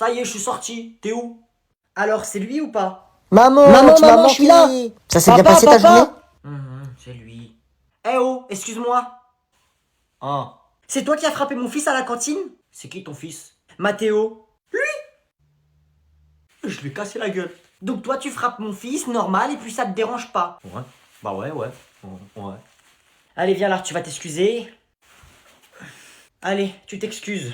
Ça y est, je suis sorti. T'es où? Alors, c'est lui ou pas? Maman, je suis là. Ça s'est bien passé ta journée? C'est lui. Eh oh, excuse-moi. Ah. C'est toi qui as frappé mon fils à la cantine? C'est qui ton fils? Mathéo. Je lui ai cassé la gueule. Donc toi tu frappes mon fils, normal, et puis ça te dérange pas? Ouais. Bah ouais. Ouais. Allez, viens là, tu vas t'excuser. Allez, tu t'excuses.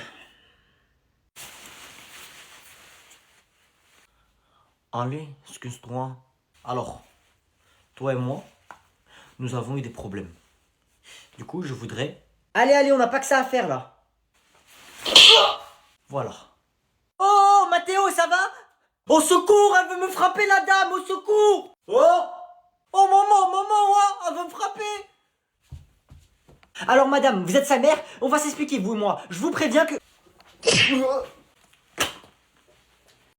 Allez, excuse-toi. Alors, toi et moi, nous avons eu des problèmes. Du coup, je voudrais... Allez, on n'a pas que ça à faire là. Voilà. Oh, Mathéo, ça va? Au secours, elle veut me frapper la dame, au secours! Oh, maman, ouais, elle veut me frapper! Alors, madame, vous êtes sa mère? On va s'expliquer, vous et moi. Je vous préviens que...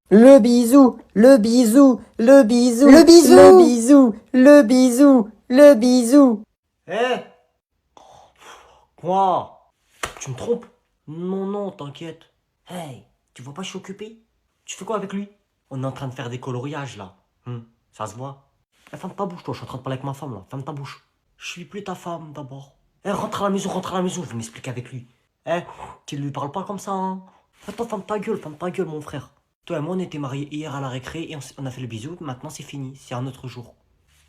Le bisou, le bisou, le bisou, le bisou, le bisou, le bisou, le bisou. Eh? Quoi? Tu me trompes? Non, t'inquiète. Hey, tu vois pas, je suis occupé? Tu fais quoi avec lui? On est en train de faire des coloriages, là. Ça se voit. Eh, ferme ta bouche, toi, je suis en train de parler avec ma femme, là. Ferme ta bouche. Je suis plus ta femme, d'abord. Eh, rentre à la maison, je vais m'expliquer avec lui. Eh, tu lui parles pas comme ça, hein. Attends, ferme ta gueule, mon frère. Toi et moi, on était mariés hier à la récré et on a fait le bisou. Maintenant, c'est fini. C'est un autre jour.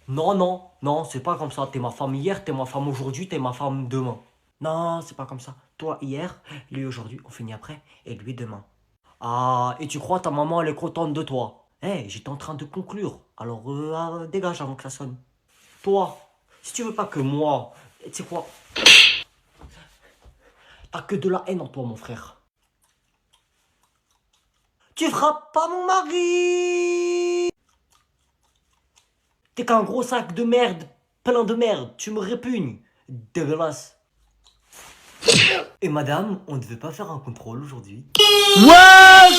Non, c'est pas comme ça. T'es ma femme hier, t'es ma femme aujourd'hui, t'es ma femme demain. Non, c'est pas comme ça. Toi hier, lui aujourd'hui, on finit après, et lui demain. Ah, et tu crois ta maman, elle est contente de toi? Eh, j'étais en train de conclure. Alors, dégage avant que ça sonne. Toi, si tu veux pas que moi... Tu sais quoi? T'as que de la haine en toi, mon frère. Tu frappes pas mon mari! T'es qu'un gros sac de merde, plein de merde. Tu me répugnes. Dégueulasse. Et madame, on ne devait pas faire un contrôle aujourd'hui. Ouais!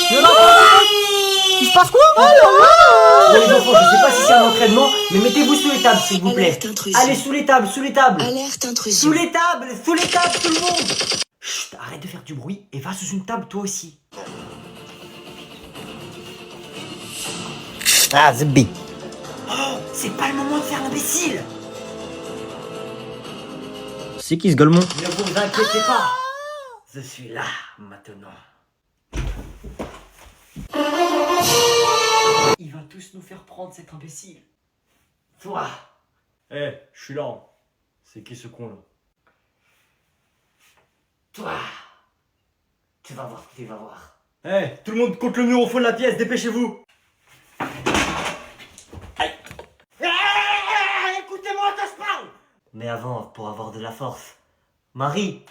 Il se passe quoi? Bon les enfants, je sais pas si c'est un entraînement, mais mettez-vous sous les tables s'il vous plaît. Alerte intrusion. Allez, sous les tables. Alerte intrusion. Sous les tables, tout le monde. Chut, arrête de faire du bruit et va sous une table toi aussi. Ah, Zbi. C'est pas le moment de faire l'imbécile. C'est qui ce golemon? Ne vous inquiétez pas. Je suis là maintenant. Il va tous nous faire prendre cet imbécile. Toi. Eh, je suis là. C'est qui ce con là? Toi. Tu vas voir. Eh, tout le monde contre le mur au fond de la pièce, dépêchez-vous. Aïe. Écoutez-moi quand je parle. Mais avant, pour avoir de la force, Marie,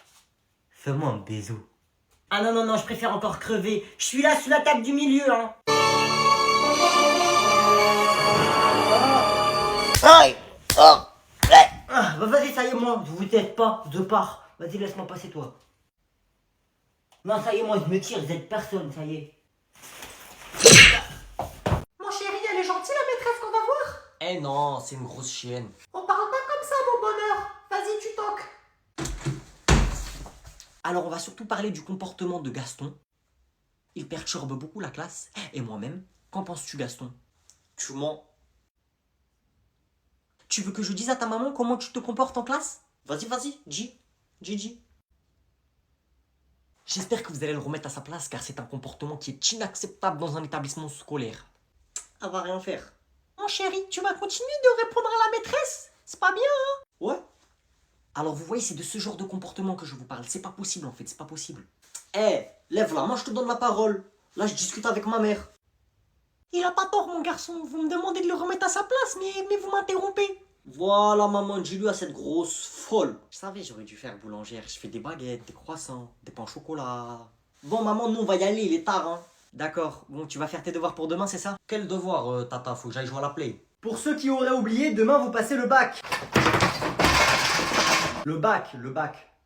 fais-moi un bisou. Ah non, je préfère encore crever. Je suis là sous la table du milieu, hein. Aïe! Oh! Ah, bah vas-y, ça y est, moi, je vous aide pas, je pars. Vas-y, laisse-moi passer, toi. Non, ça y est, moi, je me tire, vous êtes personne, ça y est. Mon chéri, elle est gentille, la maîtresse qu'on va voir? Eh non, c'est une grosse chienne. On parle pas comme ça, mon bonheur. Vas-y, tu toques. Alors, on va surtout parler du comportement de Gaston. Il perturbe beaucoup la classe. Et moi-même, qu'en penses-tu, Gaston? Tu mens. Tu veux que je dise à ta maman comment tu te comportes en classe? Vas-y, dis. J'espère que vous allez le remettre à sa place car c'est un comportement qui est inacceptable dans un établissement scolaire. Elle va rien faire. Mon chéri, tu vas continuer de répondre à la maîtresse? C'est pas bien, hein? Ouais. Alors vous voyez, c'est de ce genre de comportement que je vous parle. C'est pas possible en fait, c'est pas possible. Eh, lève là, moi je te donne la parole. Là, je discute avec ma mère. Il a pas tort, mon garçon. Vous me demandez de le remettre à sa place, mais vous m'interrompez. Voilà, maman, dis-lui à cette grosse folle. Je savais, j'aurais dû faire boulangère. Je fais des baguettes, des croissants, des pains au chocolat. Bon, maman, nous, on va y aller, il est tard, hein. D'accord. Bon, tu vas faire tes devoirs pour demain, c'est ça? Quel devoir, tata? Faut que j'aille jouer à la play. Pour ceux qui auraient oublié, demain, vous passez le bac. Le bac,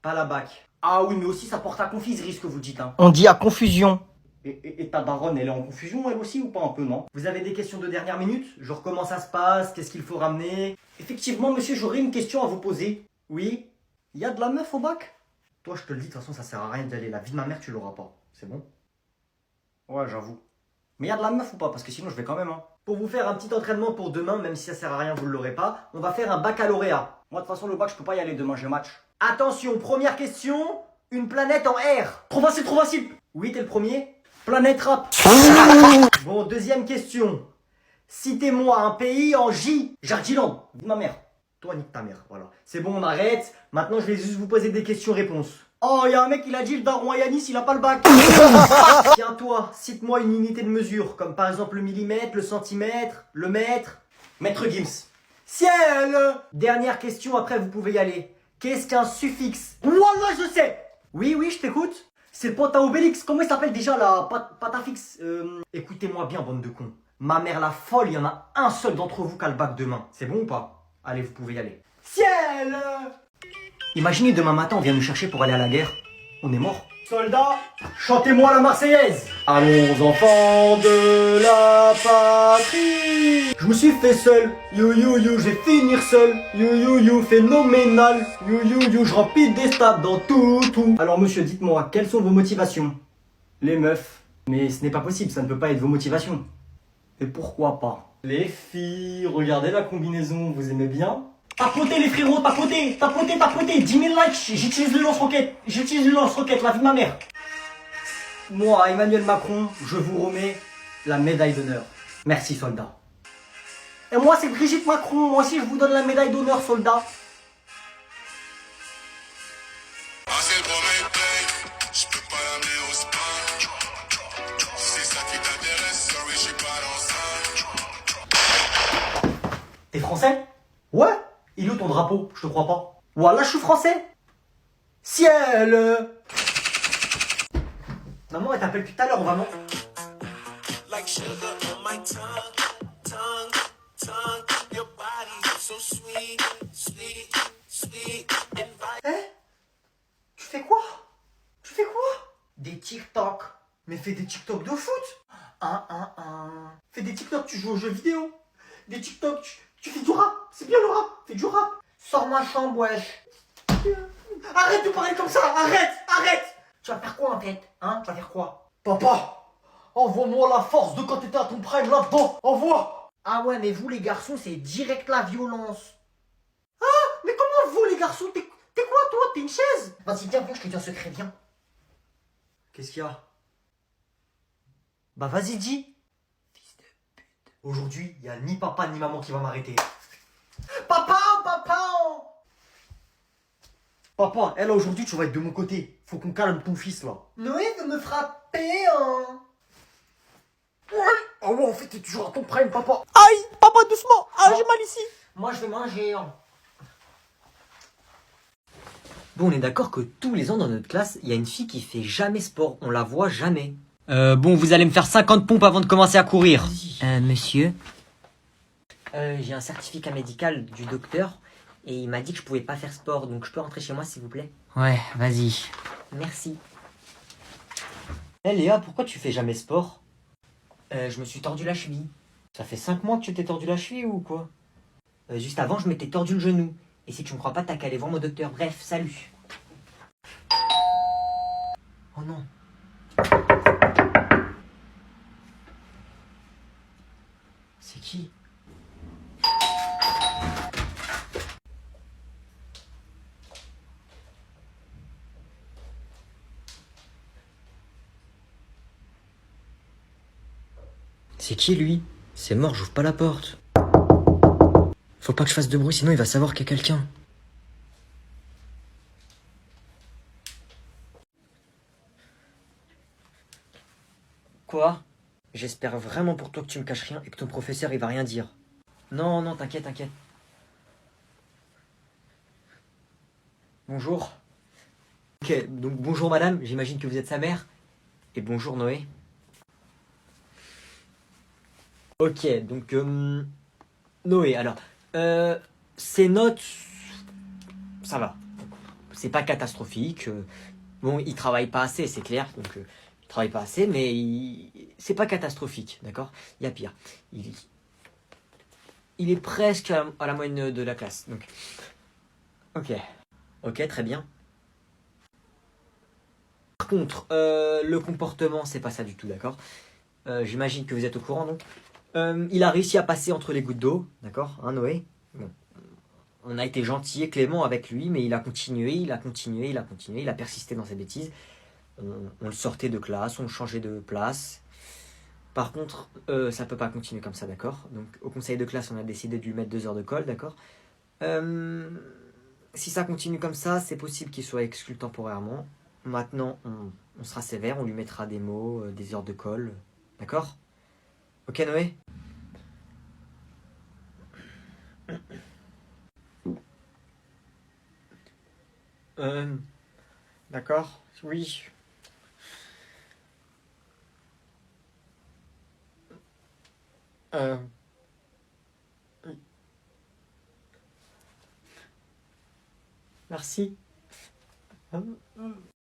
pas la bac. Ah oui, mais aussi, ça porte à confiserie, ce que vous dites, hein. On dit à confusion. Et ta daronne, elle est en confusion, elle aussi, ou pas un peu, non? Vous avez des questions de dernière minute? Genre comment ça se passe? Qu'est-ce qu'il faut ramener? Effectivement, monsieur, j'aurais une question à vous poser. Oui? Il y a de la meuf au bac? Toi, je te le dis, de toute façon, ça sert à rien d'y aller. La vie de ma mère, tu l'auras pas. C'est bon? Ouais, j'avoue. Mais y a de la meuf ou pas? Parce que sinon je vais quand même. Hein. Pour vous faire un petit entraînement pour demain, même si ça sert à rien, vous ne l'aurez pas, on va faire un baccalauréat. Moi, de toute façon, le bac, je peux pas y aller demain, j'ai match. Attention, première question. Une planète en R. Trop facile, trop facile. Oui, t'es le premier. Planète rap. Bon, deuxième question. Citez-moi un pays en J. Jardiland. Ma mère. Toi, nique ta mère. Voilà. C'est bon, on arrête. Maintenant, je vais juste vous poser des questions-réponses. Oh, y a un mec, il a dit le daron Yanis, il a pas le bac. Tiens, toi, cite-moi une unité de mesure, comme par exemple le millimètre, le centimètre, le mètre. Maître Gims. Ciel. Dernière question, après vous pouvez y aller. Qu'est-ce qu'un suffixe? Wallah, je sais. Oui, oui, je t'écoute. C'est le pote à Obélix. Comment il s'appelle déjà la patafix? Écoutez-moi bien, bande de cons. Ma mère la folle, il y en a un seul d'entre vous qui a le bac demain. C'est bon ou pas? Allez, vous pouvez y aller. Ciel. Imaginez demain matin, on vient nous chercher pour aller à la guerre. On est mort. Soldats, chantez-moi la Marseillaise. Allons enfants de la patrie. Je me suis fait seul. You you you, je vais finir seul. You you you, phénoménal. You you you, je remplis des stades dans tout. Alors monsieur, dites-moi, quelles sont vos motivations? Les meufs. Mais ce n'est pas possible, ça ne peut pas être vos motivations. Et pourquoi pas? Les filles, regardez la combinaison, vous aimez bien? Tapotez les frérots, tapotez, 10 000 likes, j'utilise le lance-roquette, la vie de ma mère. Moi, Emmanuel Macron, je vous remets la médaille d'honneur. Merci, soldat. Et moi, c'est Brigitte Macron, moi aussi, je vous donne la médaille d'honneur, soldat. T'es français? Ouais. Il est où ton drapeau? Je te crois pas. Voilà, je suis français. Ciel. Maman, elle t'appelle tout à l'heure, on va manger. Tu fais quoi? Tu fais quoi? Des TikTok. Mais fais des TikTok de foot. Fais des TikTok, tu joues aux jeux vidéo. Des TikTok, tu fais du rap. C'est bien le rap. Fais du rap. Sors ma chambre, wesh. Arrête de parler comme ça. Arrête. Tu vas faire quoi en fait? Hein? Tu vas faire quoi? Papa, envoie-moi la force de quand t'étais à ton prime là-dedans. Envoie. Ah ouais, mais vous les garçons, c'est direct la violence. Ah, mais comment vous les garçons? T'es quoi toi? T'es une chaise? Vas-y, viens, je te dis un secret, viens. Qu'est-ce qu'il y a? Bah vas-y, dis. Fils de pute. Aujourd'hui, il n'y a ni papa ni maman qui va m'arrêter. Papa. Papa, elle aujourd'hui tu vas être de mon côté. Faut qu'on calme ton fils là. Noé veut me frapper, hein. Ouais. Oh ouais, en fait t'es toujours à ton prime, papa. Aïe, papa, doucement. Ah, j'ai mal ici. Moi je vais manger. Hein. Bon, on est d'accord que tous les ans dans notre classe, il y a une fille qui fait jamais sport. On la voit jamais. Bon, vous allez me faire 50 pompes avant de commencer à courir. Monsieur, j'ai un certificat médical du docteur et il m'a dit que je pouvais pas faire sport, donc je peux rentrer chez moi s'il vous plaît? Ouais, vas-y. Merci. Léa, pourquoi tu fais jamais sport? Je me suis tordu la cheville. Ça fait 5 mois que tu t'es tordu la cheville ou quoi? Juste avant, je m'étais tordu le genou. Et si tu me crois pas, t'as qu'à aller voir mon docteur. Bref, salut. Oh non. C'est qui? C'est qui lui? C'est mort, j'ouvre pas la porte. Faut pas que je fasse de bruit, sinon il va savoir qu'il y a quelqu'un. Quoi? J'espère vraiment pour toi que tu me caches rien et que ton professeur il va rien dire. Non, t'inquiète. Bonjour. Ok, donc bonjour madame, j'imagine que vous êtes sa mère. Et bonjour Noé. Ok, donc Noé, alors, ses notes, ça va. C'est pas catastrophique. Bon, il travaille pas assez, c'est clair. Donc, il travaille pas assez, mais c'est pas catastrophique, d'accord? Il y a pire. Il est presque à la moyenne de la classe. Donc, ok, très bien. Par contre, le comportement, c'est pas ça du tout, d'accord? J'imagine que vous êtes au courant, donc. Il a réussi à passer entre les gouttes d'eau, d'accord, hein, Noé? Bon. On a été gentil et clément avec lui, mais il a continué, il a continué, il a continué, il a persisté dans ses bêtises. On le sortait de classe, on le changeait de place. Par contre, ça peut pas continuer comme ça, d'accord? Donc, au conseil de classe, on a décidé de lui mettre 2 heures de colle, d'accord? Si ça continue comme ça, c'est possible qu'il soit exclu temporairement. Maintenant, on sera sévère, on lui mettra des mots, des heures de colle, d'accord? Ok, Noé? Euh, d'accord, oui. Euh, merci.